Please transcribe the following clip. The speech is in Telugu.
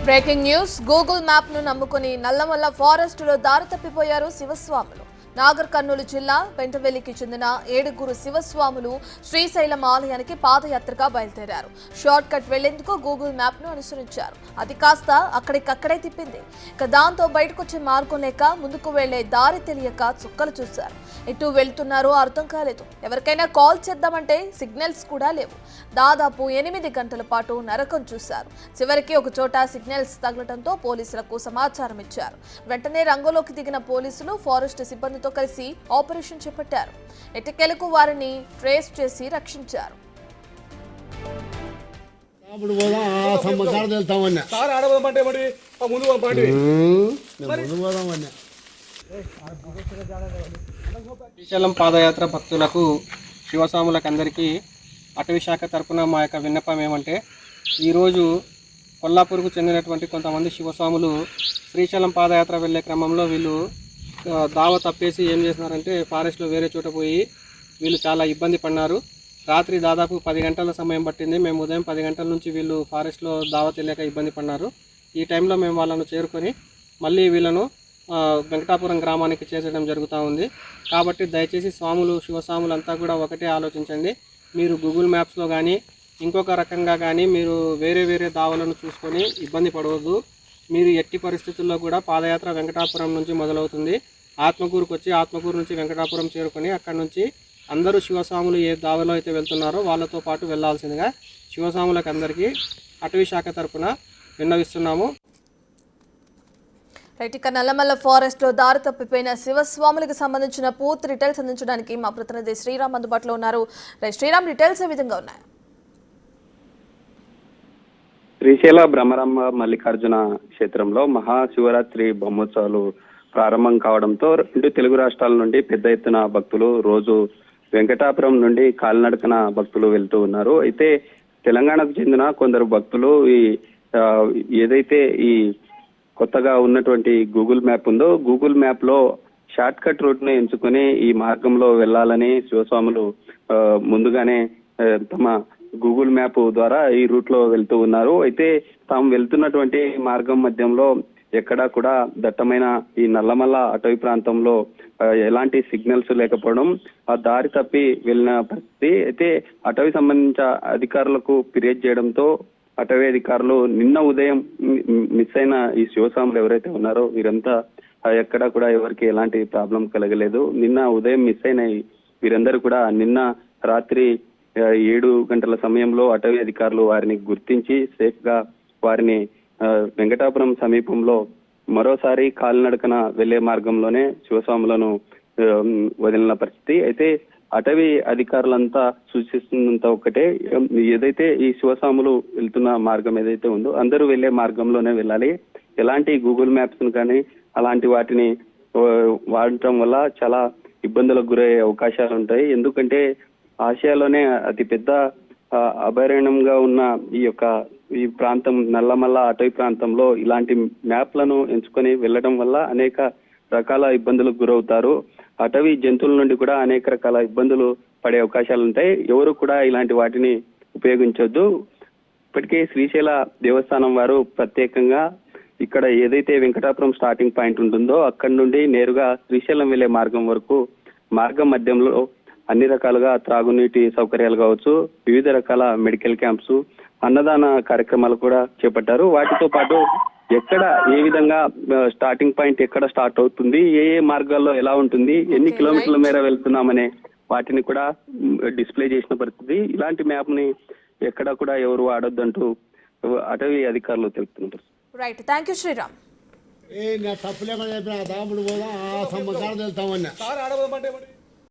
బ్రేకింగ్ న్యూస్ గూగుల్ మ్యాప్ ను నమ్ముకుని నల్లమల్ల ఫారెస్ట్ లో దారి తప్పిపోయారు శివస్వాములు. నాగర్ కర్నూలు జిల్లా పెంటవెల్లికి చెందిన 7 శివస్వాములు శ్రీశైలం ఆలయానికి పాదయాత్రగా బయలుదేరారు. షార్ట్ కట్ వెళ్లేందుకు గూగుల్ మ్యాప్ ను అనుసరించారు. అది కాస్త అక్కడికక్కడే తిప్పింది. దాంతో బయటకొచ్చే మార్గం లేక ముందుకు వెళ్లే దారి తెలియక చుక్కలు చూశారు. ఎటు వెళ్తున్నారో అర్థం కాలేదు. ఎవరికైనా కాల్ చేద్దామంటే సిగ్నల్స్ కూడా లేవు. దాదాపు 8 గంటల పాటు నరకం చూశారు. చివరికి ఒక చోట సిగ్నల్స్ తగలడంతో పోలీసులకు సమాచారం ఇచ్చారు. వెంటనే రంగంలోకి దిగిన పోలీసులు ఫారెస్ట్ సిబ్బందితో కలిసి ఆపరేషన్ చేపట్టారు. ఎట్టకేలకు వారిని ట్రేస్ చేసి రక్షించారు. శ్రీశైలం పాదయాత్ర భక్తులకు శివస్వాములకు అందరికీ అటవీ శాఖ తరపున మా యొక్క విన్నపం ఏమంటే, ఈరోజు కొల్లాపూర్కు చెందినటువంటి కొంతమంది శివస్వాములు శ్రీశైలం పాదయాత్ర వెళ్ళే క్రమంలో వీళ్ళు దావ తప్పేసి ఏం చేస్తున్నారంటే ఫారెస్ట్లో వేరే చోట పోయి వీళ్ళు చాలా ఇబ్బంది పడినారు. రాత్రి దాదాపు 10 గంటల సమయం పట్టింది. మేము ఉదయం 10 గంటల నుంచి వీళ్ళు ఫారెస్ట్లో దావ తెలియక ఇబ్బంది పడినారు. ఈ టైంలో మేము వాళ్ళను చేరుకొని మళ్ళీ వీళ్ళను వెంకటాపురం గ్రామానికి చేర్చడం జరుగుతూ ఉంది. కాబట్టి దయచేసి స్వాములు శివస్వాములు అంతా కూడా ఒకటే ఆలోచించండి. మీరు గూగుల్ మ్యాప్స్లో కానీ ఇంకొక రకంగా కానీ మీరు వేరే దావలను చూసుకొని ఇబ్బంది పడవద్దు. మీరు ఎట్టి పరిస్థితుల్లో కూడా పాదయాత్ర వెంకటాపురం నుంచి మొదలవుతుంది. ఆత్మకూరుకు వచ్చి ఆత్మకూరు నుంచి వెంకటాపురం చేరుకొని అక్కడ నుంచి అందరూ శివస్వాములు ఏ దావలో అయితే వెళ్తున్నారో వాళ్ళతో పాటు వెళ్లాల్సిందిగా శివస్వాములకు అందరికీ అటవీ శాఖ తరపున విన్నవిస్తున్నాము. ఇక నల్లమల్ల ఫారెస్ట్ లో దారి తప్పిపోయిన శివస్వాములకు సంబంధించిన పూర్తి డీటెయిల్స్ అందించడానికి మా ప్రతినిధి శ్రీరామ్ అందుబాటులో ఉన్నారు. శ్రీరామ్, డీటెయిల్స్ ఏ విధంగా ఉన్నాయి? శ్రీశైల భ్రమరాంబ మల్లికార్జున క్షేత్రంలో మహాశివరాత్రి బ్రహ్మోత్సవాలు ప్రారంభం కావడంతో 2 తెలుగు రాష్ట్రాల నుండి పెద్ద ఎత్తున భక్తులు రోజు వెంకటాపురం నుండి కాలినడకన భక్తులు వెళ్తూ ఉన్నారు. అయితే తెలంగాణకు చెందిన కొందరు భక్తులు ఏదైతే ఈ కొత్తగా ఉన్నటువంటి గూగుల్ మ్యాప్ ఉందో గూగుల్ మ్యాప్ లో షార్ట్ కట్ రూట్ ను ఎంచుకుని ఈ మార్గంలో వెళ్లాలని శివస్వాములు ముందుగానే తమ గూగుల్ మ్యాప్ ద్వారా ఈ రూట్ లో వెళ్తూ ఉన్నారు. అయితే తాము వెళ్తున్నటువంటి మార్గం మధ్యంలో ఎక్కడా కూడా దట్టమైన ఈ నల్లమల్ల అటవీ ప్రాంతంలో ఎలాంటి సిగ్నల్స్ లేకపోవడం, ఆ దారి తప్పి వెళ్ళిన పరిస్థితి. అయితే అటవీ సంబంధించిన అధికారులకు ఫిర్యాదు చేయడంతో అటవీ అధికారులు నిన్న ఉదయం మిస్ అయిన ఈ శివస్వాములు ఎవరైతే ఉన్నారో వీరంతా ఎక్కడా కూడా ఎవరికి ఎలాంటి ప్రాబ్లం కలగలేదు. నిన్న ఉదయం మిస్ అయిన వీరందరూ కూడా నిన్న రాత్రి 7 గంటల సమయంలో అటవీ అధికారులు వారిని గుర్తించి సేఫ్ గా వారిని వెంకటాపురం సమీపంలో మరోసారి కాలినడకన వెళ్లే మార్గంలోనే శివస్వాములను వదిలిన పరిస్థితి. అయితే అటవీ అధికారులంతా సూచిస్తున్నంత ఒకటే, ఏదైతే ఈ శివస్వాములు వెళ్తున్న మార్గం ఏదైతే ఉందో అందరూ వెళ్లే మార్గంలోనే వెళ్ళాలి. ఎలాంటి గూగుల్ మ్యాప్స్ కానీ అలాంటి వాటిని వాడటం వల్ల చాలా ఇబ్బందులకు గురయ్యే అవకాశాలు ఉంటాయి. ఎందుకంటే ఆసియాలోనే అతి పెద్ద అభయారణ్యంగా ఉన్న ఈ ప్రాంతం నల్లమల్ల అటవీ ప్రాంతంలో ఇలాంటి మ్యాప్లను ఎంచుకొని వెళ్ళడం వల్ల అనేక రకాల ఇబ్బందులకు గురవుతారు. అటవీ జంతువుల నుండి కూడా అనేక రకాల ఇబ్బందులు పడే అవకాశాలు ఉంటాయి. ఎవరు కూడా ఇలాంటి వాటిని ఉపయోగించొద్దు. ఇప్పటికే శ్రీశైల దేవస్థానం వారు ప్రత్యేకంగా ఇక్కడ ఏదైతే వెంకటాపురం స్టార్టింగ్ పాయింట్ ఉంటుందో అక్కడి నుండి నేరుగా శ్రీశైలం వెళ్లే మార్గం వరకు మార్గం మధ్యంలో అన్ని రకాలుగా త్రాగునీటి సౌకర్యాలు కావచ్చు, వివిధ రకాల మెడికల్ క్యాంప్స్, అన్నదాన కార్యక్రమాలు కూడా చేపట్టారు. వాటితో పాటు ఎక్కడ ఏ విధంగా స్టార్టింగ్ పాయింట్ ఎక్కడ స్టార్ట్ అవుతుంది, ఏ మార్గాల్లో ఎలా ఉంటుంది, ఎన్ని కిలోమీటర్ల మేర వెళ్తున్నామనే వాటిని కూడా డిస్ప్లే చేసిన పరిస్థితి. ఇలాంటి మ్యాప్ ని ఎక్కడ కూడా ఎవరు వాడొద్దంటూ అటవీ అధికారులు తెలుపుతున్నారు. Right, thank you Sriram. తప్పులేమని చెప్పిన దాముడు పోదాం ఆ సమ్మకాలు వెళ్తామన్నా.